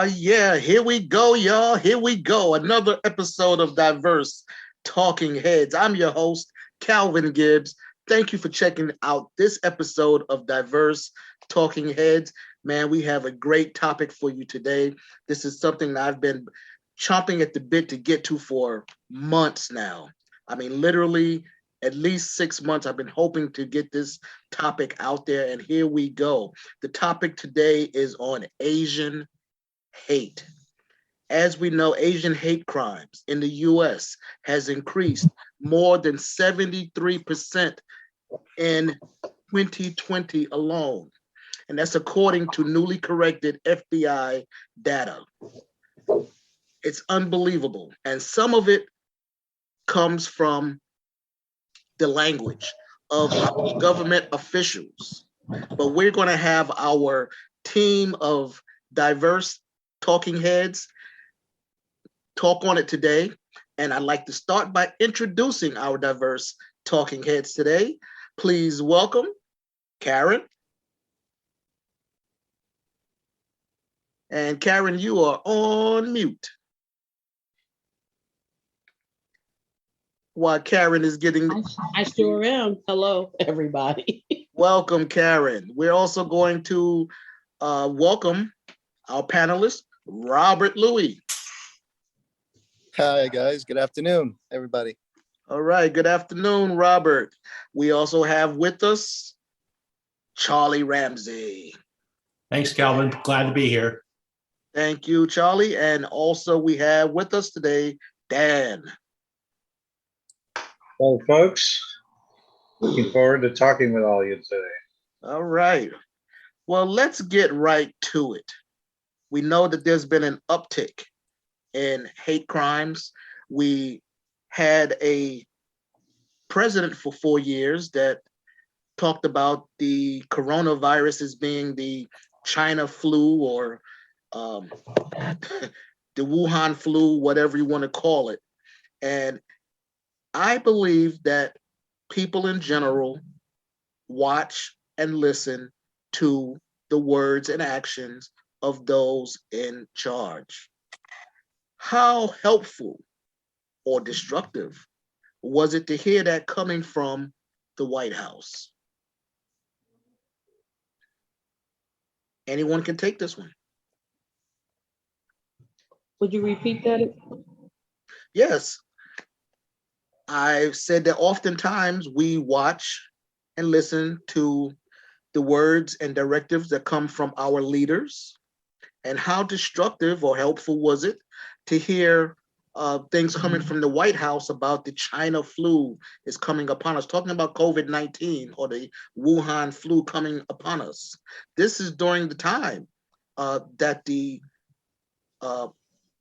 Yeah, here we go, y'all. Here we go. Another episode of Diverse Talking Heads. I'm your host, Calvin Gibbs. Thank you for checking out this episode of Diverse Talking Heads. Man, we have a great topic for you today. This is something that I've been chomping at the bit to get to for months now. I mean, literally at least 6 months. I've been hoping to get this topic out there, and here we go. The topic today is on Asian hate. As we know, Asian hate crimes in the US has increased more than 73% in 2020 alone. And that's according to newly corrected FBI data. It's unbelievable. And some of it comes from the language of our government officials. But we're going to have our team of diverse talking heads talk on it today. And I'd like to start by introducing our diverse talking heads today. Please welcome Karen. And Karen, you are on mute. While Karen is getting... I sure am. Hello, everybody. Welcome, Karen. We're also going to welcome our panelist, Robert Louis. Hi, guys. Good afternoon, everybody. All right. Good afternoon, Robert. We also have with us Charlie Ramsey. Thanks, Calvin. Glad to be here. Thank you, Charlie. And also we have with us today, Dan. Well, folks, looking forward to talking with all of you today. All right. Well, let's get right to it. We know that there's been an uptick in hate crimes. We had a president for 4 years that talked about the coronavirus as being the China flu or the Wuhan flu, whatever you want to call it. And I believe that people in general watch and listen to the words and actions of those in charge. How helpful or destructive was it to hear that coming from the White House? Anyone can take this one. Would you repeat that? Yes. I've said that oftentimes we watch and listen to the words and directives that come from our leaders. And how destructive or helpful was it to hear things coming from the White House about the China flu is coming upon us, talking about COVID-19 or the Wuhan flu coming upon us. This is during the time that the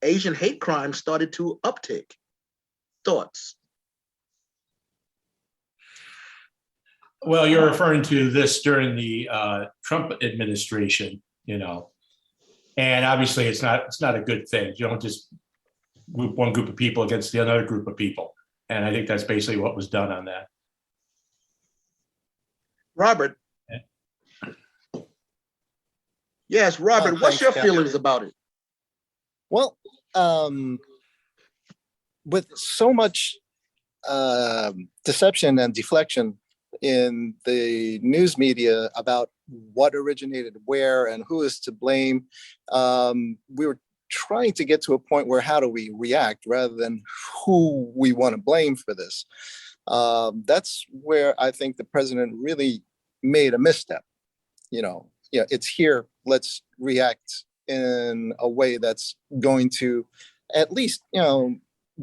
Asian hate crime started to uptick. Thoughts? Well, you're referring to this during the Trump administration, and obviously it's not a good thing. You don't just group one group of people against the other group of people. And I think that's basically what was done on that. Robert. Yeah. Yes, Robert, what's your feelings about it? Well, with so much deception and deflection in the news media about what originated where and who is to blame, we were trying to get to a point where how do we react rather than who we want to blame for this. That's where I think the president really made a misstep. It's here, let's react in a way that's going to at least,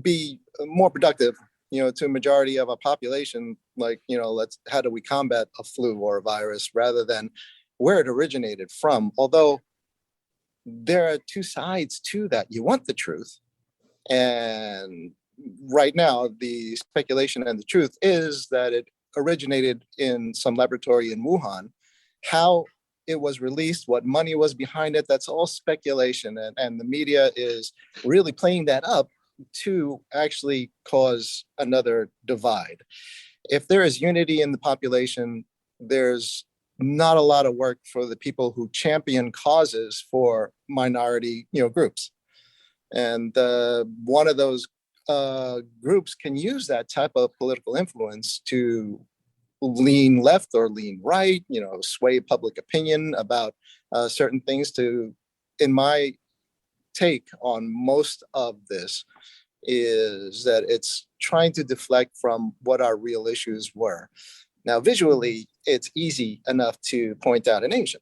be more productive, to a majority of a population, like, how do we combat a flu or a virus rather than where it originated from. Although there are two sides to that. You want the truth. And right now, the speculation and the truth is that it originated in some laboratory in Wuhan. How it was released, what money was behind it, that's all speculation. And the media is really playing that up to actually cause another divide. If there is unity in the population, there's not a lot of work for the people who champion causes for minority, groups. And one of those groups can use that type of political influence to lean left or lean right, sway public opinion about certain things. In my take on most of this, is that it's trying to deflect from what our real issues were. Now, visually, it's easy enough to point out an Asian.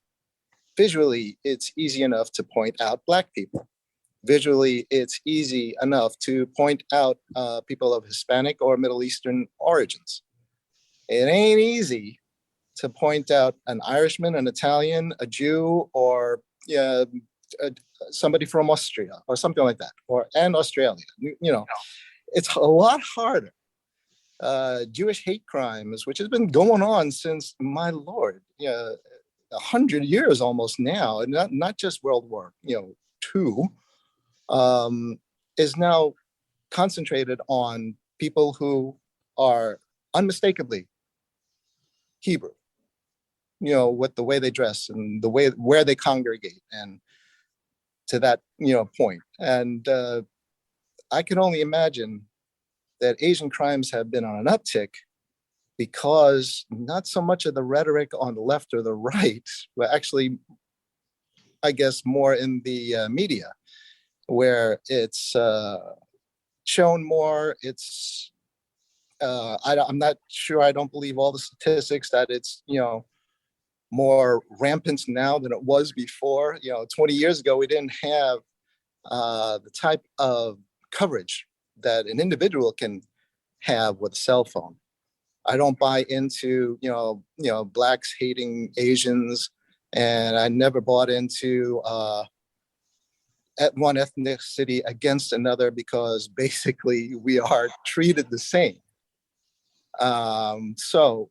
Visually, it's easy enough to point out Black people. Visually, it's easy enough to point out people of Hispanic or Middle Eastern origins. It ain't easy to point out an Irishman, an Italian, a Jew, or somebody from Austria or something like that, and Australia. It's a lot harder. Jewish hate crimes, which has been going on since, my Lord, 100 years almost now, and not just World War II, is now concentrated on people who are unmistakably Hebrew, with the way they dress and the way where they congregate, and to that point. And I can only imagine that Asian crimes have been on an uptick because not so much of the rhetoric on the left or the right, but actually, I guess, more in the media, where it's shown more. It's I'm not sure. I don't believe all the statistics that it's more rampant now than it was before. 20 years ago, we didn't have the type of coverage that an individual can have with a cell phone. I don't buy into Blacks hating Asians, and I never bought into at one ethnicity against another, because basically we are treated the same. So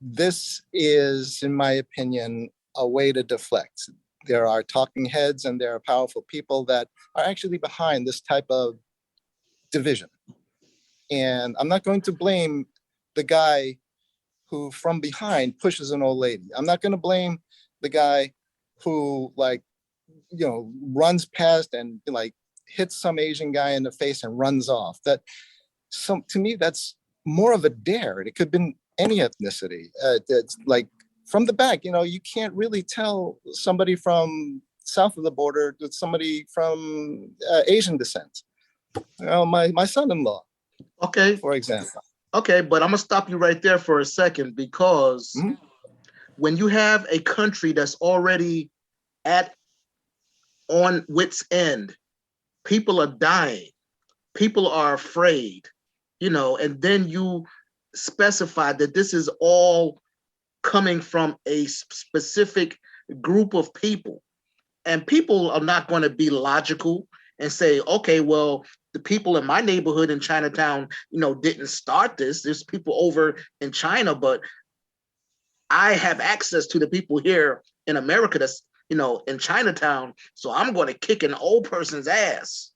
this is, in my opinion, a way to deflect. There are talking heads and there are powerful people that are actually behind this type of division. And I'm not going to blame the guy who from behind pushes an old lady. I'm not going to blame the guy who runs past and hits some Asian guy in the face and runs off. To me, that's more of a dare. It could have been any ethnicity. That's from the back, you can't really tell somebody from south of the border to somebody from Asian descent. My son-in-law, Okay. for example. Okay, but I'm gonna stop you right there for a second, because when you have a country that's already on wit's end, people are dying, people are afraid, and then you specify that this is all coming from a specific group of people, and people are not going to be logical and say, okay, well, the people in my neighborhood in Chinatown, didn't start this. There's people over in China, but I have access to the people here in America that's, in Chinatown. So I'm going to kick an old person's ass.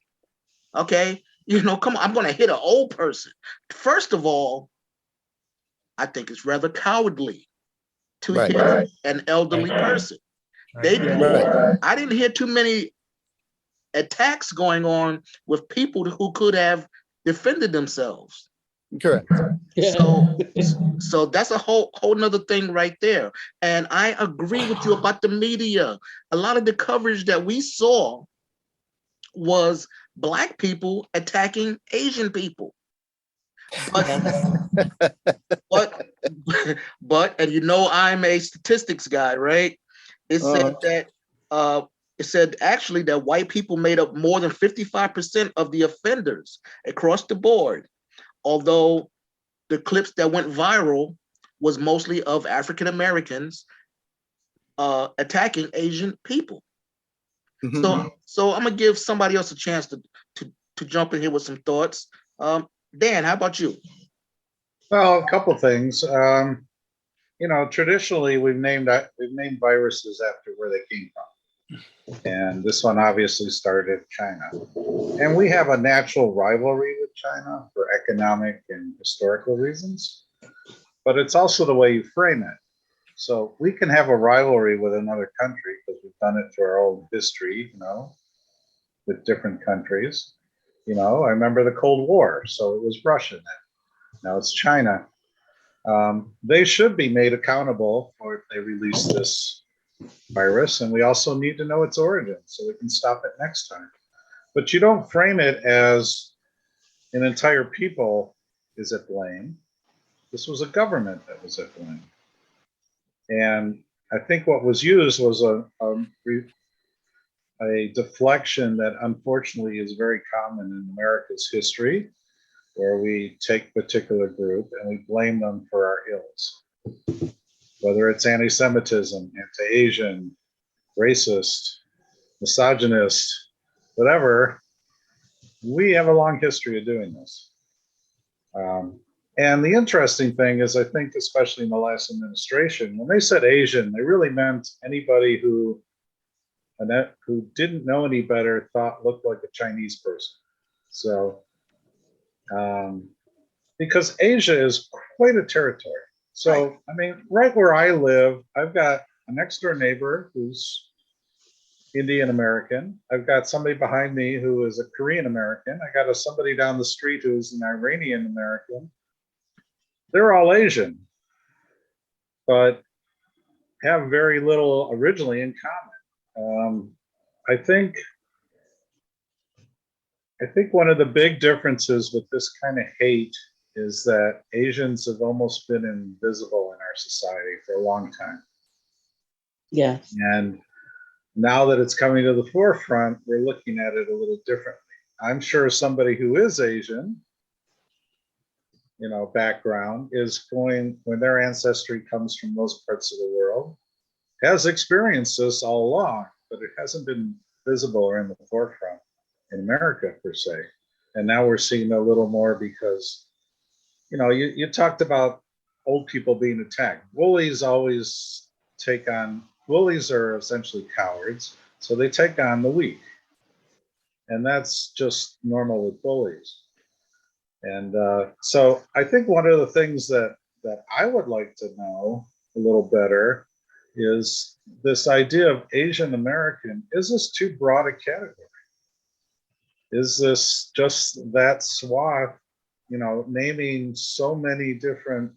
Okay. Come on, I'm going to hit an old person. First of all, I think it's rather cowardly to hit an elderly person. I didn't hear too many attacks going on with people who could have defended themselves. Correct. So that's a whole nother thing right there. And I agree with you about the media. A lot of the coverage that we saw was Black people attacking Asian people. But and I'm a statistics guy, right? It said that it said actually that white people made up more than 55% of the offenders across the board, although the clips that went viral was mostly of African Americans attacking Asian people. Mm-hmm. So I'm gonna give somebody else a chance to jump in here with some thoughts. Dan, how about you? Well, a couple things. Traditionally we've named viruses after where they came from, and this one obviously started in China. And we have a natural rivalry with China for economic and historical reasons, but it's also the way you frame it. So we can have a rivalry with another country because we've done it through our own history, with different countries. I remember the Cold War, so it was Russia then. Now it's China. They should be made accountable for if they release this virus, and we also need to know its origin so we can stop it next time. But you don't frame it as an entire people is at blame. This was a government that was at blame. And I think what was used was a deflection that unfortunately is very common in America's history, where we take a particular group and we blame them for our ills. Whether it's anti-Semitism, anti-Asian, racist, misogynist, whatever, we have a long history of doing this. And the interesting thing is, I think, especially in the last administration, when they said Asian, they really meant anybody who didn't know any better, thought looked like a Chinese person. So, because Asia is quite a territory. So, Right. I mean, right where I live, I've got a next door neighbor who's Indian American. I've got somebody behind me who is a Korean American. I got somebody down the street who's an Iranian American. They're all Asian, but have very little originally in common. I think one of the big differences with this kind of hate is that Asians have almost been invisible in our society for a long time. Yes. And now that it's coming to the forefront, we're looking at it a little differently. I'm sure somebody who is Asian, background is going, when their ancestry comes from those parts of the world, has experienced this all along, but it hasn't been visible or in the forefront in America per se. And now we're seeing a little more because, you talked about old people being attacked. Bullies are essentially cowards, so they take on the weak. And that's just normal with bullies. And so I think one of the things that I would like to know a little better is this idea of Asian American. Is this too broad a category? Is this just that swath, naming so many different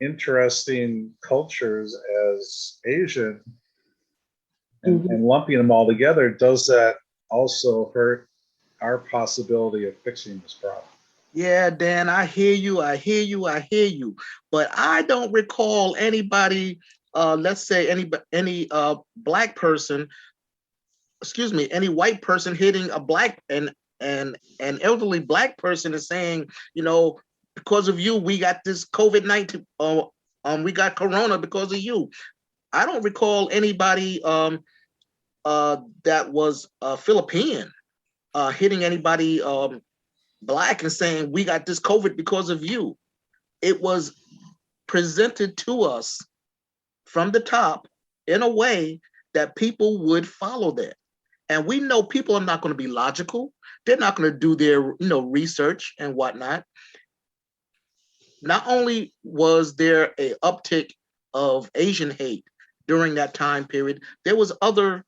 interesting cultures as Asian and lumping them all together? Does that also hurt our possibility of fixing this problem? Yeah, Dan, I hear you. But I don't recall anybody, let's say any black person, excuse me, any white person hitting a black and an elderly black person and saying, because of you, we got this COVID-19, we got corona because of you. I don't recall anybody that was Philippine hitting anybody black and saying, we got this COVID because of you. It was presented to us from the top in a way that people would follow that. And we know people are not going to be logical. They're not going to do their, research and whatnot. Not only was there a uptick of Asian hate during that time period, there was other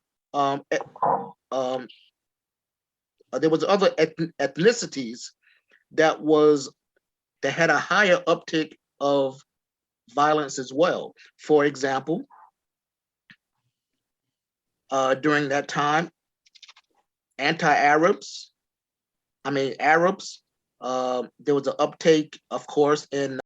ethnicities that had a higher uptick of violence as well. For example, during that time, Arabs, there was an uptake, of course, in